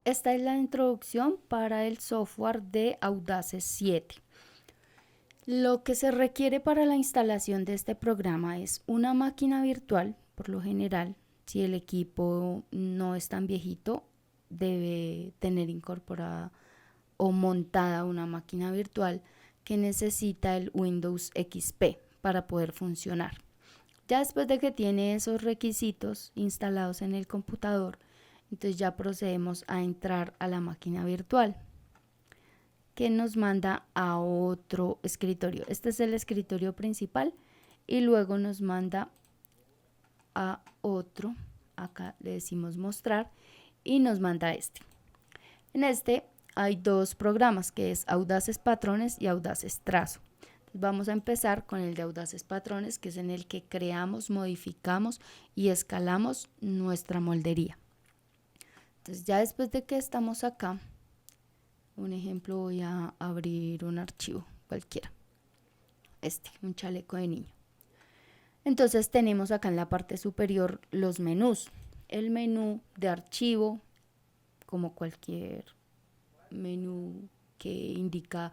Esta es la introducción para el software de Audace 7. Lo que se requiere para la instalación de este programa es una máquina virtual, por lo general. Si el equipo no es tan viejito, debe tener incorporada o montada una máquina virtual que necesita el Windows XP para poder funcionar. Ya después de que tiene esos requisitos instalados en el computador, entonces ya procedemos a entrar a la máquina virtual que nos manda a otro escritorio. Este es el escritorio principal y luego nos manda a otro. Acá le decimos mostrar y nos manda a este. En este hay dos programas que es Audaces Patrones y Audaces Trazo. Vamos a empezar con el de Audaces Patrones, que es en el que creamos, modificamos y escalamos nuestra moldería. Entonces ya después de que estamos acá, un ejemplo, voy a abrir un archivo cualquiera, un chaleco de niño. Entonces tenemos acá en la parte superior los menús. El menú de archivo, como cualquier menú que indica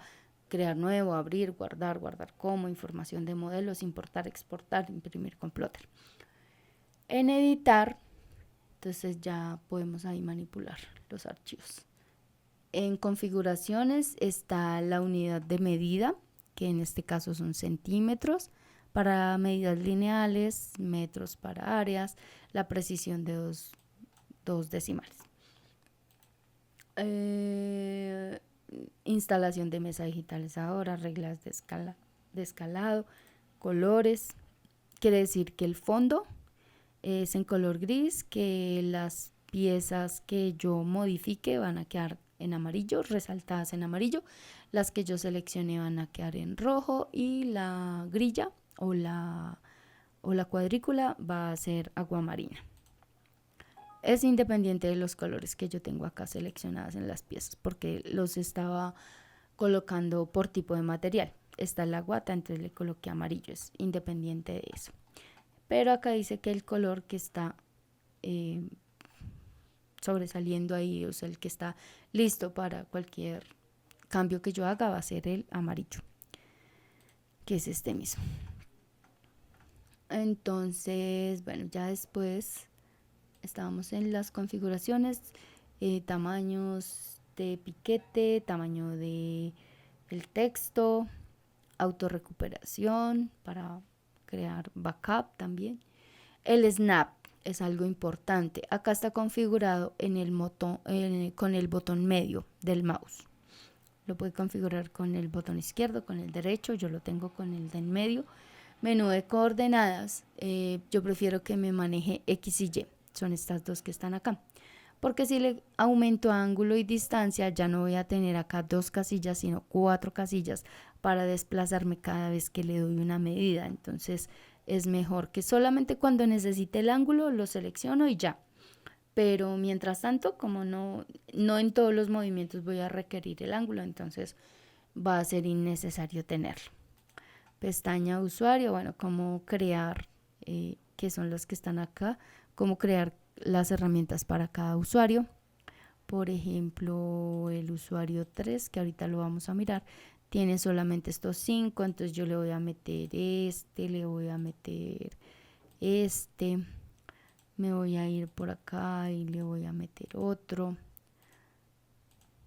crear nuevo, abrir, guardar, guardar como, información de modelos, importar, exportar, imprimir con plotter. En editar, entonces ya podemos ahí manipular los archivos. En configuraciones está la unidad de medida, que en este caso son centímetros, para medidas lineales, metros para áreas, la precisión de dos decimales. Instalación de mesa digitalizadora, reglas de escalado, colores. Quiere decir que el fondo es en color gris, que las piezas que yo modifique van a quedar en amarillo, resaltadas en amarillo. Las que yo seleccione van a quedar en rojo y la grilla o la cuadrícula va a ser agua marina. Es independiente de los colores que yo tengo acá seleccionadas en las piezas porque los estaba colocando por tipo de material. Esta es la guata, entonces le coloqué amarillo, es independiente de eso. Pero acá dice que el color que está sobresaliendo ahí, o sea, el que está listo para cualquier cambio que yo haga va a ser el amarillo, que es este mismo. Entonces, bueno, ya después estábamos en las configuraciones, tamaños de piquete, tamaño de el texto, autorrecuperación para crear backup también. El snap es algo importante. Acá está configurado en el con el botón medio del mouse. Lo puede configurar con el botón izquierdo, con el derecho. Yo lo tengo con el de en medio. Menú de coordenadas. Yo prefiero que me maneje X y Y. Son estas dos que están acá. Porque si le aumento ángulo y distancia, ya no voy a tener acá 2 casillas, sino 4 casillas para desplazarme cada vez que le doy una medida. Entonces es mejor que solamente cuando necesite el ángulo lo selecciono y ya. Pero mientras tanto, como no en todos los movimientos voy a requerir el ángulo, entonces va a ser innecesario tenerlo. Pestaña usuario, bueno, cómo crear, que son los que están acá, cómo crear las herramientas para cada usuario. Por ejemplo, el usuario 3, que ahorita lo vamos a mirar, tiene solamente estos 5, entonces yo le voy a meter le voy a meter me voy a ir por acá y le voy a meter otro.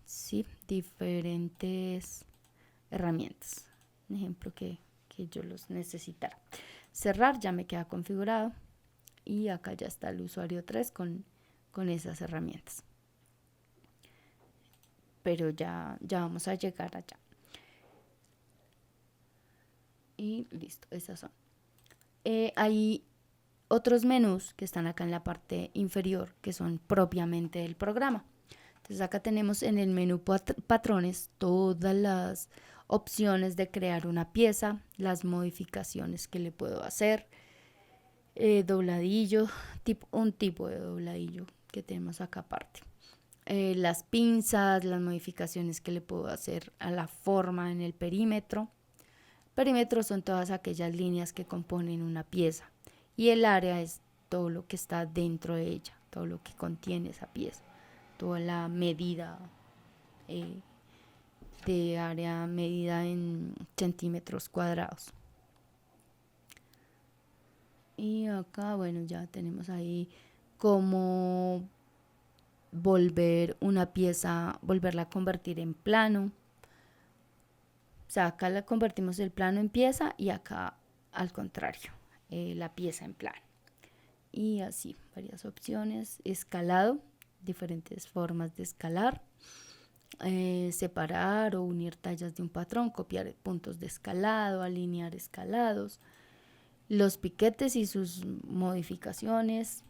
Sí, diferentes herramientas. Un ejemplo que yo los necesitara. Cerrar, ya me queda configurado. Y acá ya está el usuario 3 con esas herramientas. Pero ya vamos a llegar allá. Y listo, esas son. Hay otros menús que están acá en la parte inferior que son propiamente del programa. Entonces acá tenemos en el menú patrones todas las opciones de crear una pieza, las modificaciones que le puedo hacer, dobladillo, un tipo de dobladillo que tenemos acá aparte. Las pinzas, las modificaciones que le puedo hacer a la forma en el perímetro. Perímetros son todas aquellas líneas que componen una pieza y el área es todo lo que está dentro de ella, todo lo que contiene esa pieza. toda la medida de área medida en centímetros cuadrados. Y acá, bueno, ya tenemos ahí cómo volver una pieza, volverla a convertir en plano. O sea, acá la convertimos el plano en pieza y acá al contrario, la pieza en plano. Y así, varias opciones. Escalado, diferentes formas de escalar. Separar o unir tallas de un patrón, copiar puntos de escalado, alinear escalados. Los piquetes y sus modificaciones,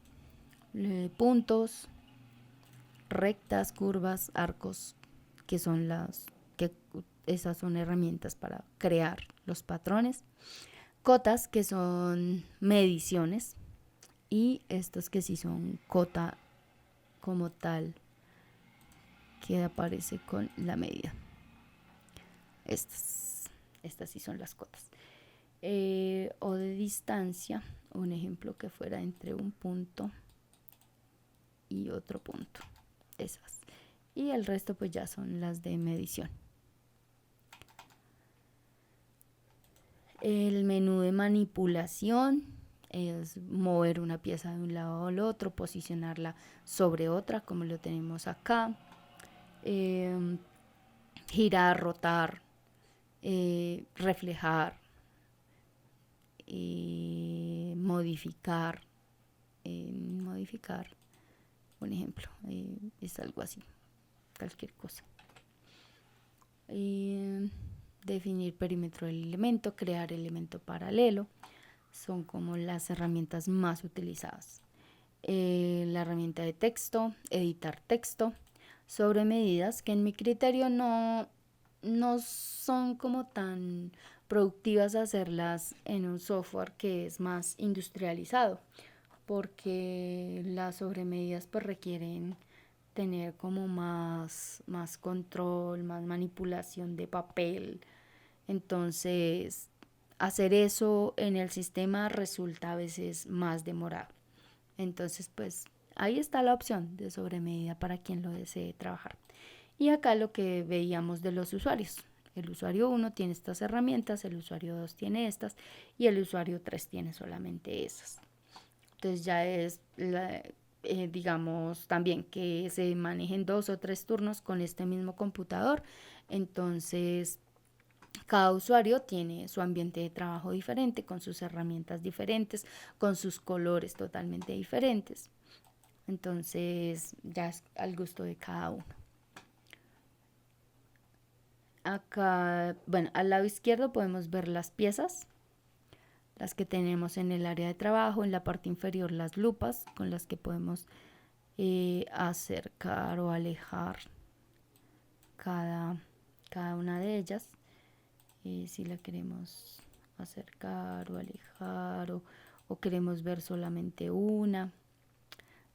puntos, rectas, curvas, arcos, que son esas son herramientas para crear los patrones. Cotas, que son mediciones, y estos que sí son cota como tal, que aparece con la medida. Estas sí son las cotas. O de distancia, un ejemplo que fuera entre un punto y otro punto, esas. Y el resto pues ya son las de medición. El menú de manipulación es mover una pieza de un lado al otro, posicionarla sobre otra, como lo tenemos acá. Girar, rotar, reflejar, modificar. Modificar, un ejemplo, es algo así, cualquier cosa. Definir perímetro del elemento, crear elemento paralelo, son como las herramientas más utilizadas. La herramienta de texto, editar texto, sobre medidas, que en mi criterio no son como tan productivas hacerlas en un software que es más industrializado, porque las sobremedidas pues requieren tener como más control, más manipulación de papel. Entonces, hacer eso en el sistema resulta a veces más demorado. Entonces, pues ahí está la opción de sobremedida para quien lo desee trabajar. Y acá lo que veíamos de los usuarios. El usuario 1 tiene estas herramientas, el usuario 2 tiene estas y el usuario 3 tiene solamente esas. Entonces ya es, digamos, también que se manejen 2 o 3 turnos con este mismo computador. Entonces, cada usuario tiene su ambiente de trabajo diferente, con sus herramientas diferentes, con sus colores totalmente diferentes. Entonces, ya es al gusto de cada uno. Acá, bueno, al lado izquierdo podemos ver las piezas, las que tenemos en el área de trabajo. En la parte inferior las lupas con las que podemos acercar o alejar cada una de ellas. Si la queremos acercar o alejar o queremos ver solamente una.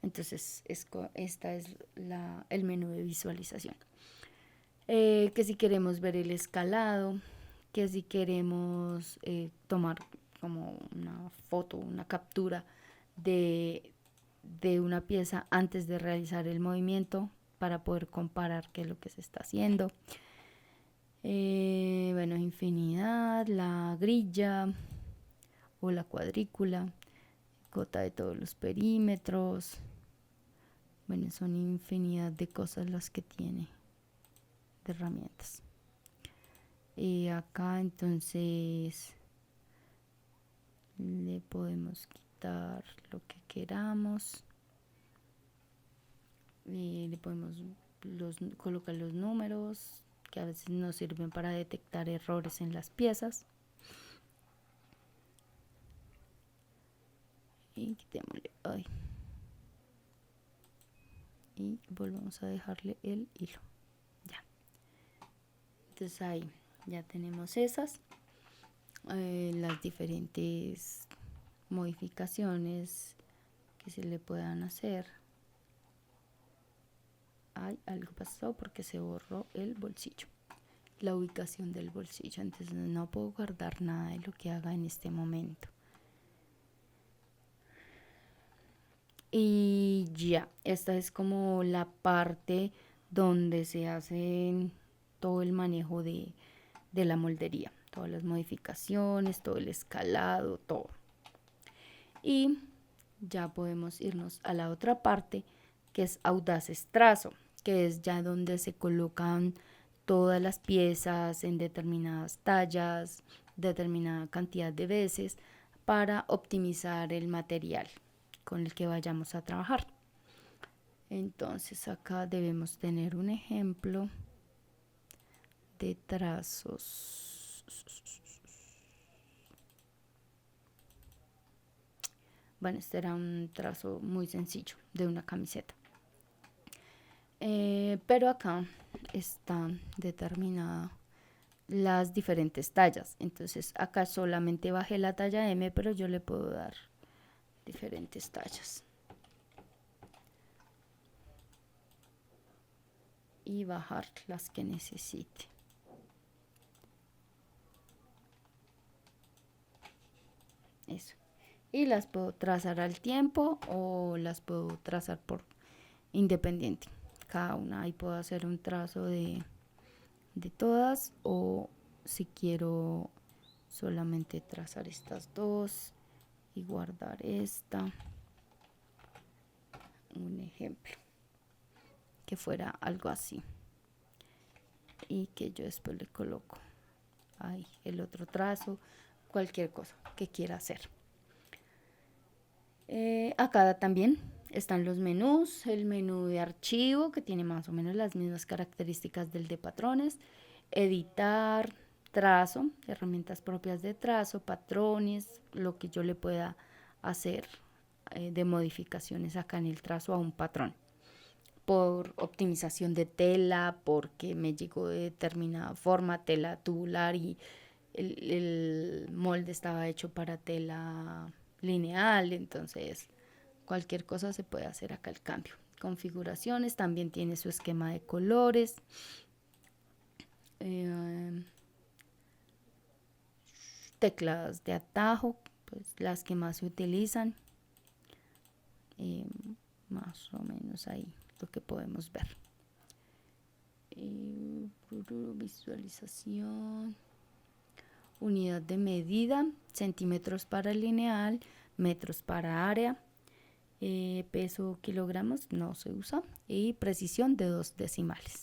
Entonces esta es el menú de visualización. Que si queremos ver el escalado, que si queremos tomar como una foto, una captura de una pieza antes de realizar el movimiento para poder comparar qué es lo que se está haciendo. Bueno, infinidad, la grilla o la cuadrícula, cota de todos los perímetros. Bueno, son infinidad de cosas las que tiene de herramientas. Y acá entonces le podemos quitar lo que queramos. Le podemos colocar los números, que a veces nos sirven para detectar errores en las piezas. Y quitémosle, y volvemos a dejarle el hilo. Ya. Entonces ahí ya tenemos esas, las diferentes modificaciones que se le puedan hacer. Algo pasó porque se borró el bolsillo, la ubicación del bolsillo, entonces no puedo guardar nada de lo que haga en este momento. Y ya, esta es como la parte donde se hace todo el manejo de la moldería, todas las modificaciones, todo el escalado, todo. Y ya podemos irnos a la otra parte, que es Audaces Trazo, que es ya donde se colocan todas las piezas en determinadas tallas, determinada cantidad de veces, para optimizar el material con el que vayamos a trabajar. Entonces acá debemos tener un ejemplo de trazos. Bueno, este era un trazo muy sencillo de una camiseta. Pero acá están determinadas las diferentes tallas. Entonces acá solamente bajé la talla M, pero yo le puedo dar diferentes tallas. Y bajar las que necesite. Eso. Y las puedo trazar al tiempo o las puedo trazar por independiente. Cada una ahí puedo hacer un trazo de todas, o si quiero solamente trazar estas dos y guardar esta. Un ejemplo que fuera algo así y que yo después le coloco ahí el otro trazo, cualquier cosa que quiera hacer. Acá también están los menús, el menú de archivo que tiene más o menos las mismas características del de patrones, editar, trazo, herramientas propias de trazo, patrones, lo que yo le pueda hacer de modificaciones acá en el trazo a un patrón. Por optimización de tela, porque me llegó de determinada forma, tela tubular y el molde estaba hecho para tela lineal, entonces cualquier cosa se puede hacer acá el cambio. Configuraciones, también tiene su esquema de colores. Teclas de atajo, pues las que más se utilizan. Más o menos ahí lo que podemos ver. Visualización. Unidad de medida, centímetros para lineal, metros para área, peso kilogramos no se usa, y precisión de 2 decimales.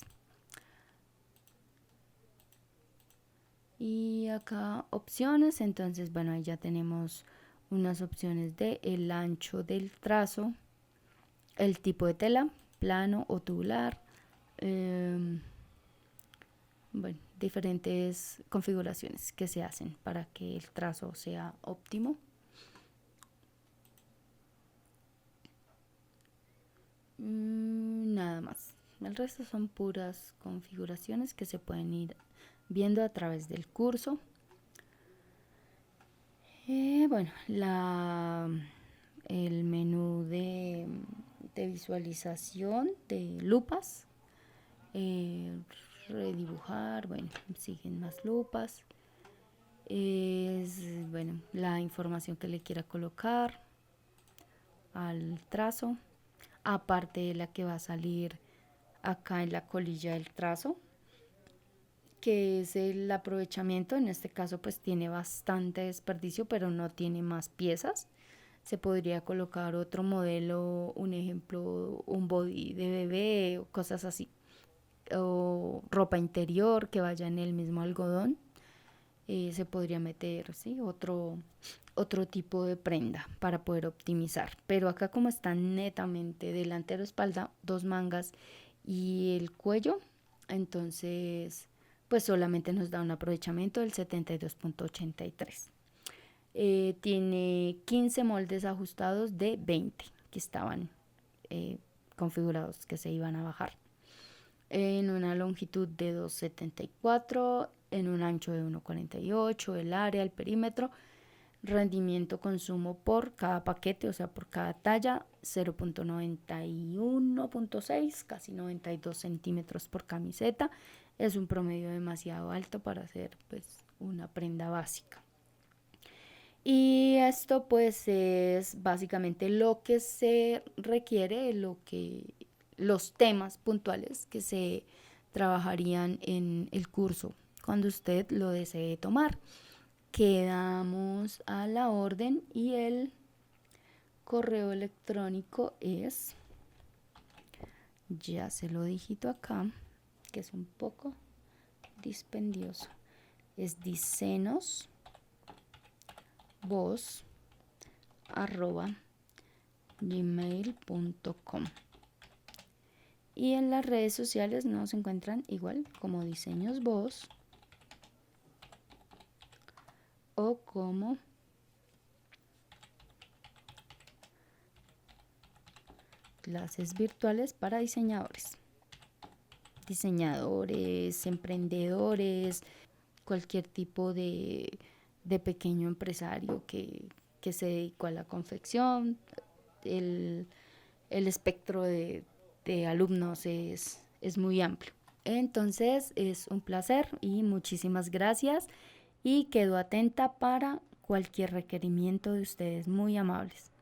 Y acá opciones, entonces bueno, ahí ya tenemos unas opciones de el ancho del trazo, el tipo de tela, plano o tubular, bueno, diferentes configuraciones que se hacen para que el trazo sea óptimo. Nada más. El resto son puras configuraciones que se pueden ir viendo a través del curso. Bueno, el menú de visualización de lupas, redibujar, bueno, siguen más lupas. Es, bueno, la información que le quiera colocar al trazo, aparte de la que va a salir acá en la colilla del trazo, que es el aprovechamiento. En este caso pues tiene bastante desperdicio, pero no tiene más piezas. Se podría colocar otro modelo, un ejemplo, un body de bebé o cosas así, o ropa interior que vaya en el mismo algodón. Se podría meter, ¿sí?, otro tipo de prenda para poder optimizar. Pero acá, como está netamente delantero, espalda, dos mangas y el cuello, entonces pues solamente nos da un aprovechamiento del 72.83. Tiene 15 moldes ajustados de 20 que estaban configurados, que se iban a bajar, en una longitud de 2,74, en un ancho de 1,48, el área, el perímetro, rendimiento consumo por cada paquete, o sea, por cada talla, 0.91.6, casi 92 centímetros por camiseta. Es un promedio demasiado alto para hacer pues una prenda básica. Y esto pues es básicamente lo que se requiere, los temas puntuales que se trabajarían en el curso cuando usted lo desee tomar. Quedamos a la orden y el correo electrónico es, ya se lo digito acá, que es un poco dispendioso, es diseñosvoz@gmail.com. Y en las redes sociales nos encuentran igual como Diseños Voz o como clases virtuales para diseñadores, emprendedores, cualquier tipo de pequeño empresario que se dedicó a la confección. El, el espectro de alumnos es muy amplio. Entonces es un placer y muchísimas gracias y quedo atenta para cualquier requerimiento de ustedes, muy amables.